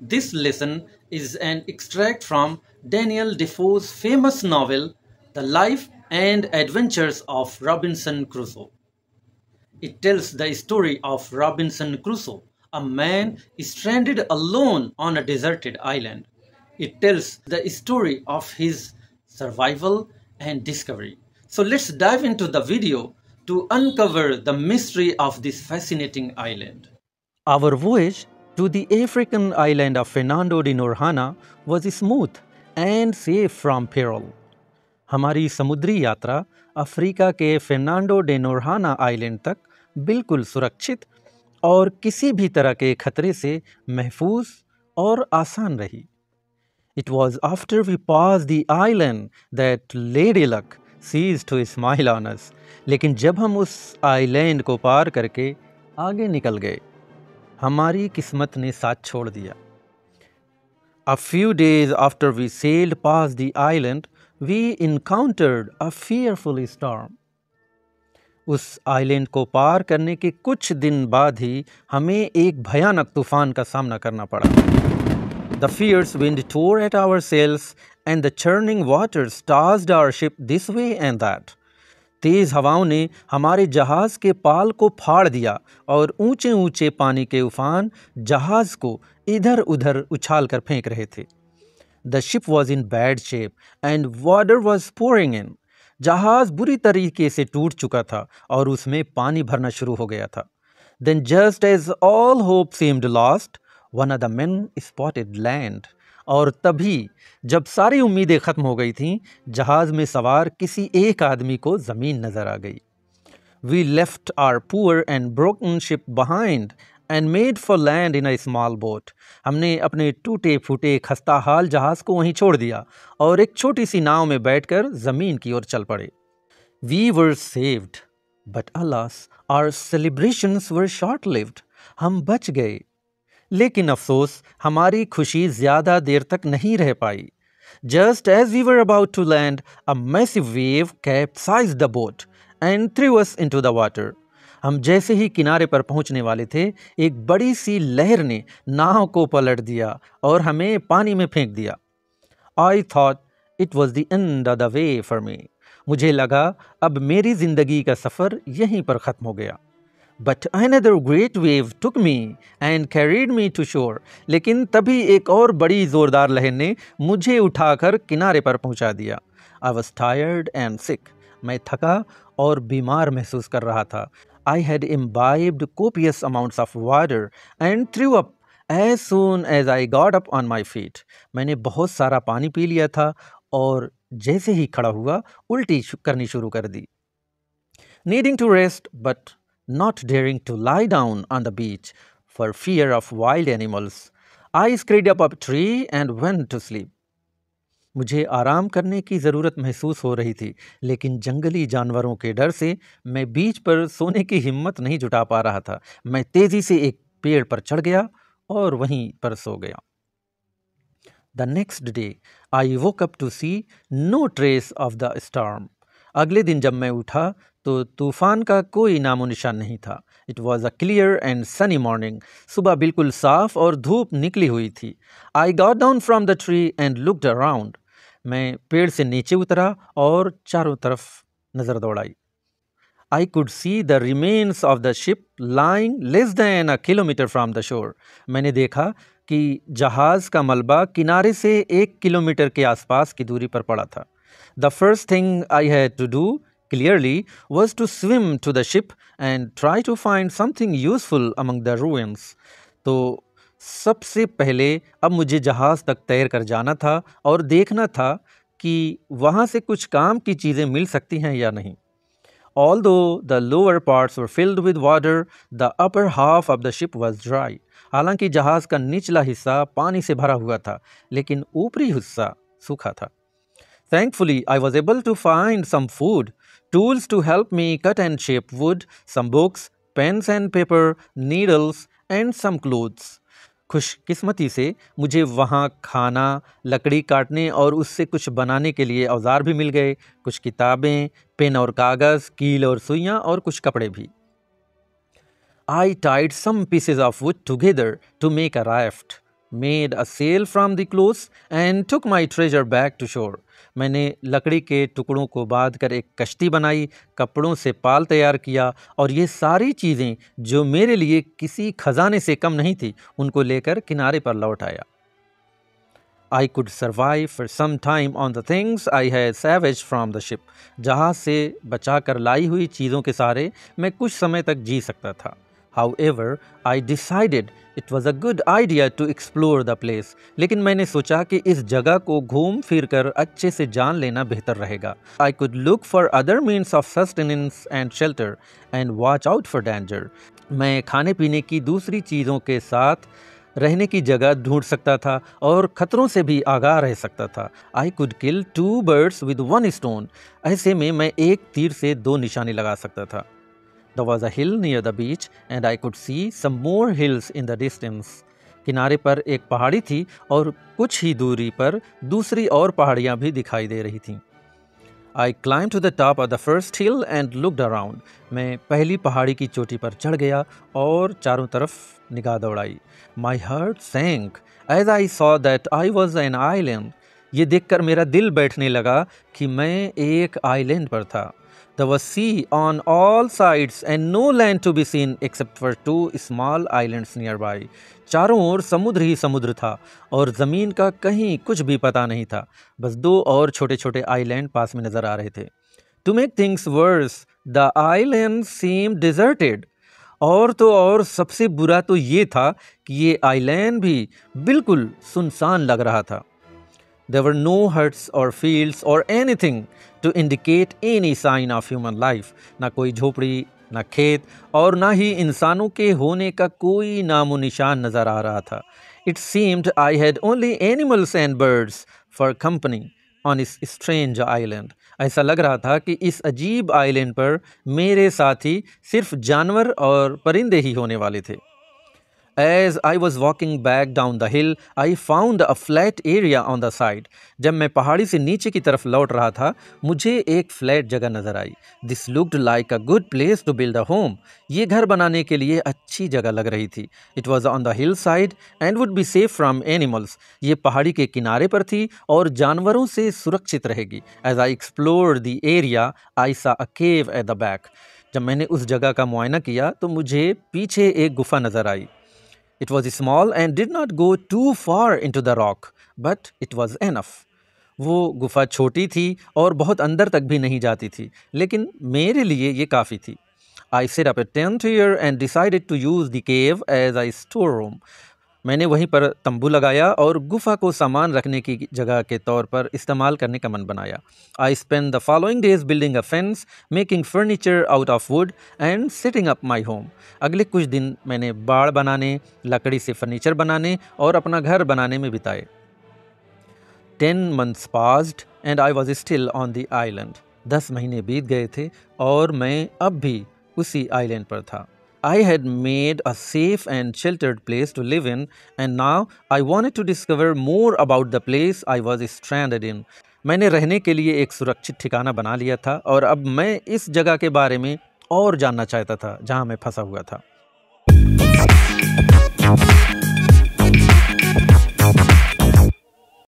This lesson is an extract from Daniel Defoe's famous novel, The Life and Adventures of Robinson Crusoe. It tells the story of Robinson Crusoe, a man stranded alone on a deserted island. It tells the story of his survival and discovery. So let's dive into the video to uncover the mystery of this fascinating island. Our voyage to the African island of Fernando de Noronha was smooth and safe from peril. हमारी समुद्री यात्रा Africa के Fernando day नोरहाना island तक बिल्कुल सुरक्षित और किसी भी तरह के खतरे से महफूज और आसान रही. It was after we passed the island that Lady Luck ceased to smile on us. लेकिन जब हम उस आइलैंड को पार करके आगे निकल गए, हमारी किस्मत ने साथ छोड़ दिया. A few days after we sailed past the island, we encountered a fearful storm. उस आइलैंड को पार करने के कुछ दिन बाद ही हमें एक भयानक तूफान का सामना करना पड़ा. The fierce wind tore at our sails and the churning waters tossed our ship this way and that. तेज हवाओं ने हमारे जहाज के पाल को फाड़ दिया और ऊंचे ऊंचे पानी के उफान जहाज को इधर उधर उछाल कर फेंक रहे थे. The ship was in bad shape and water was pouring in. जहाज बुरी तरीके से टूट चुका था और उसमें पानी भरना शुरू हो गया था. Then just as all hope seemed lost, one of the men spotted land. और तभी जब सारी उम्मीदें खत्म हो गई थीं, जहाज में सवार किसी एक आदमी को ज़मीन नज़र आ गई. We left our poor and broken ship behind and made for land in a small boat. हमने अपने टूटे फूटे खस्ता हाल जहाज को वहीं छोड़ दिया और एक छोटी सी नाव में बैठकर ज़मीन की ओर चल पड़े. We were saved, but alas, our celebrations were short-lived. हम बच गए, लेकिन अफसोस हमारी खुशी ज़्यादा देर तक नहीं रह पाई. Just as we were about to land, a massive wave capsized the boat and threw us into the water. हम जैसे ही किनारे पर पहुंचने वाले थे, एक बड़ी सी लहर ने नाव को पलट दिया और हमें पानी में फेंक दिया. I thought it was the end of the way for me. मुझे लगा अब मेरी जिंदगी का सफ़र यहीं पर ख़त्म हो गया. But another great wave took me and carried me to shore. लेकिन तभी एक और बड़ी ज़ोरदार लहर ने मुझे उठाकर किनारे पर पहुंचा दिया. I was tired and sick. मैं थका और बीमार महसूस कर रहा था. I had imbibed copious amounts of water and threw up as soon as I got up on my feet. मैंने बहुत सारा पानी पी लिया था और जैसे ही खड़ा हुआ उल्टी करनी शुरू कर दी. Needing to rest but not daring to lie down on the beach for fear of wild animals, I scurried up a tree and went to sleep. मुझे आराम करने की ज़रूरत महसूस हो रही थी, लेकिन जंगली जानवरों के डर से मैं बीच पर सोने की हिम्मत नहीं जुटा पा रहा था. मैं तेज़ी से एक पेड़ पर चढ़ गया और वहीं पर सो गया. The next day, I woke up to see no trace of the storm. अगले दिन जब मैं उठा तो तूफ़ान का कोई नामो निशान नहीं था. It was a clear and sunny morning. सुबह बिल्कुल साफ और धूप निकली हुई थी. I got down from the tree and looked around. मैं पेड़ से नीचे उतरा और चारों तरफ नज़र दौड़ाई. I could see the remains of the ship lying less than a kilometer from the shore. मैंने देखा कि जहाज़ का मलबा किनारे से 1 किलोमीटर के आसपास की दूरी पर पड़ा था. The first thing I had to do clearly was to swim to the ship and try to find something useful among the ruins. तो सबसे पहले अब मुझे जहाज़ तक तैर कर जाना था और देखना था कि वहाँ से कुछ काम की चीज़ें मिल सकती हैं या नहीं. Although the lower parts were filled with water, the upper half of the ship was dry. हालांकि जहाज़ का निचला हिस्सा पानी से भरा हुआ था, लेकिन ऊपरी हिस्सा सूखा था. Thankfully, I was able to find some food, tools to help me cut and shape wood, some books, pens and paper, needles, and some clothes. खुशकिस्मती से मुझे वहाँ खाना, लकड़ी काटने और उससे कुछ बनाने के लिए औजार भी मिल गए, कुछ किताबें, पेन और कागज़, कील और सुइयाँ और कुछ कपड़े भी. I tied some pieces of wood together to make a raft. made a sail from the clothes and took my treasure back to shore. मैंने लकड़ी के टुकड़ों को बांधकर एक कश्ती बनाई, कपड़ों से पाल तैयार किया और ये सारी चीज़ें जो मेरे लिए किसी खजाने से कम नहीं थी उनको लेकर किनारे पर लौट आया. I could survive for some time on the things I had salvaged from the ship. जहाज से बचाकर लाई हुई चीज़ों के सहारे मैं कुछ समय तक जी सकता था. However, I decided it was a good idea to explore the place. लेकिन मैंने सोचा कि इस जगह को घूम फिर कर अच्छे से जान लेना बेहतर रहेगा. I could look for other means of sustenance and shelter and watch out for danger. मैं खाने पीने की दूसरी चीज़ों के साथ रहने की जगह ढूंढ सकता था और खतरों से भी आगाह रह सकता था. I could kill 2 birds with 1 stone. ऐसे में मैं एक तीर से 2 निशाने लगा सकता था. There was a hill near the beach and I could see some more hills in the distance. किनारे पर एक पहाड़ी थी और कुछ ही दूरी पर दूसरी और पहाड़ियाँ भी दिखाई दे रही थीं. I climbed to the top of the first hill and looked around. मैं पहली पहाड़ी की चोटी पर चढ़ गया और चारों तरफ निगाह दौड़ाई. My heart sank as I saw that I was an island. ये देखकर मेरा दिल बैठने लगा कि मैं एक आइलैंड पर था. There was sea on all sides and no land to be seen except for 2 small islands nearby. चारों ओर समुद्र ही समुद्र था और ज़मीन का कहीं कुछ भी पता नहीं था. बस 2 और छोटे छोटे आइलैंड पास में नज़र आ रहे थे. To make things worse, the island seemed deserted. और तो और सबसे बुरा तो ये था कि ये आइलैंड भी बिल्कुल सुनसान लग रहा था. There were no huts or fields or anything to indicate any sign of human life. ना कोई झोपड़ी, ना खेत और ना ही इंसानों के होने का कोई नामो निशान नज़र आ रहा था. It seemed I had only animals and birds for company on this strange island. ऐसा लग रहा था कि इस अजीब आइलैंड पर मेरे साथी सिर्फ जानवर और परिंदे ही होने वाले थे. As I was walking back down the hill, I found a flat area on the side. जब मैं पहाड़ी से नीचे की तरफ लौट रहा था, मुझे एक फ्लैट जगह नज़र आई. This looked like a good place to build a home. ये घर बनाने के लिए अच्छी जगह लग रही थी. It was on the hillside and would be safe from animals. ये पहाड़ी के किनारे पर थी और जानवरों से सुरक्षित रहेगी. As I explored the area, I saw a cave at the back. जब मैंने उस जगह का मुआयना किया तो मुझे पीछे एक गुफा नज़र आई. It was small and did not go too far into the rock, but it was enough. वो गुफा छोटी थी और बहुत अंदर तक भी नहीं जाती थी, लेकिन मेरे लिए ये काफ़ी थी. I set up a tent here and decided to use the cave as a storeroom. मैंने वहीं पर तंबू लगाया और गुफा को सामान रखने की जगह के तौर पर इस्तेमाल करने का मन बनाया. I spent the following days building a fence, making furniture out of wood and setting up my home. अगले कुछ दिन मैंने बाड़ बनाने, लकड़ी से फर्नीचर बनाने और अपना घर बनाने में बिताए. 10 months passed and I was still on the island. 10 महीने बीत गए थे और मैं अब भी उसी आइलैंड पर था. I had made a safe and sheltered place to live in, and now I wanted to discover more about the place I was stranded in. मैंने रहने के लिए एक सुरक्षित ठिकाना बना लिया था और अब मैं इस जगह के बारे में और जानना चाहता था जहां मैं फंसा हुआ था.